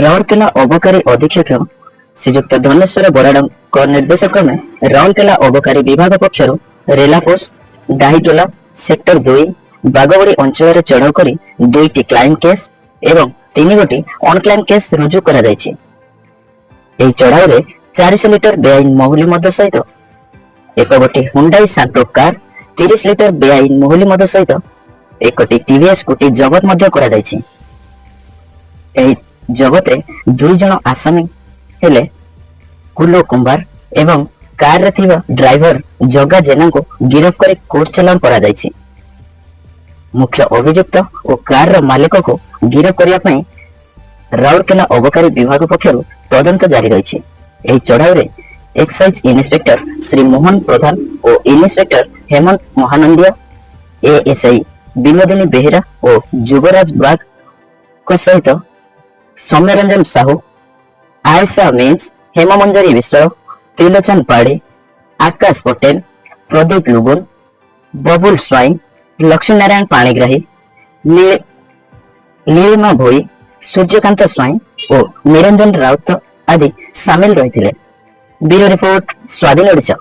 ରାଉରକେଲା ଅବକାରୀ ଅଧୀକ୍ଷକ ଶ୍ରୀଯୁକ୍ତ ଧନେଶ୍ୱର ବରାଡଙ୍କ ନିର୍ଦ୍ଦେଶ କ୍ରମେ ରାଉରକେଲା ଅବକାରୀ ବିଭାଗ ପକ୍ଷରୁ ରେଲା ପୋଷ୍ଟ ଡାହିଟୋଲା ସେକ୍ଟର 2 ବାଗବଡି ଅଞ୍ଚଳରେ ଚଢ଼ଉ କରି 2ଟି କ୍ଲାଇମ କେସ୍ ଏବଂ 3ଗୋଟି ଅନକ୍ଲାଇମ କେସ୍ ରୁଜୁ କରାଯାଇଛି। ଏହି ଚଢ଼ାଉରେ 400 ଲିଟର ବେଆଇନ ମହୁଲି ମଦ ସହିତ ଗୋଟି ହୁଣ୍ଡାଇ ସାଣ୍ଟ୍ରୋ କାର 30 ଲିଟର ବେଆଇନ ମହୁଲି ମଦ ସହିତ একটি টিভিএস স্কুটি জବତ ମଧ୍ୟ କରାଯାଇଛି। ଏହି ଜବତରେ 2 ଜଣ ଆସାମୀ ହେଲେ କୁଲୋ କୁମ୍ଭାର ଏବଂ କାରରେ ଥିବା ଡ୍ରାଇଭର ଜଗା ଜେନାଙ୍କୁ ଗିରଫ କରି କୋର୍ଟ ଚାଲାଣ କରାଯାଇଛି। ମୁଖ୍ୟ ଅଭିଯୁକ୍ତ ଓ କାରର ମାଲିକକୁ ଗିରଫ କରିବା ପାଇଁ ରାଉରକେଲା ଅବକାରୀ ବିଭାଗ ପକ୍ଷରୁ ତଦନ୍ତ ଜାରି ରହିଛି। ଏହି ଚଢ଼ାଉରେ ଏକ୍ସାଇଜ ଇନ୍ସପେକ୍ଟର ଶ୍ରୀ ମୋହନ ପ୍ରଧାନ ଓ ଇନ୍ସପେକ୍ଟର ହେମନ୍ତ ମହାନନ୍ଦିଆ, ଏଏସଆଇ ବିନୋଦିନୀ ବେହେରା ଓ ଯୁବରାଜ ବାଗ ସହିତ ସୌମ୍ୟରଞ୍ଜନ ସାହୁ, ଆୟସା ମିନ୍ସ, ହେମମଞ୍ଜରୀ ବିଶ୍ୱାଳ, ତ୍ରିଲୋଚନ ପାଢୀ, ଆକାଶ ପଟେଲ, ପ୍ରଦୀପ ଲୁଗୁନ, ବବୁଲ ସ୍ୱାଇଁ, ଲକ୍ଷ୍ମୀନାରାୟଣ ପାଣିଗ୍ରାହୀ, ଲିଳିମା ଭୋଇ, ସୂର୍ଯ୍ୟକାନ୍ତ ସ୍ୱାଇଁ ଓ ନିରଞ୍ଜନ ରାଉତ ଆଦି ସାମିଲ ରହିଥିଲେ। ବ୍ୟୁରୋ ରିପୋର୍ଟ, ସ୍ୱାଧୀନ ଓଡ଼ିଶା।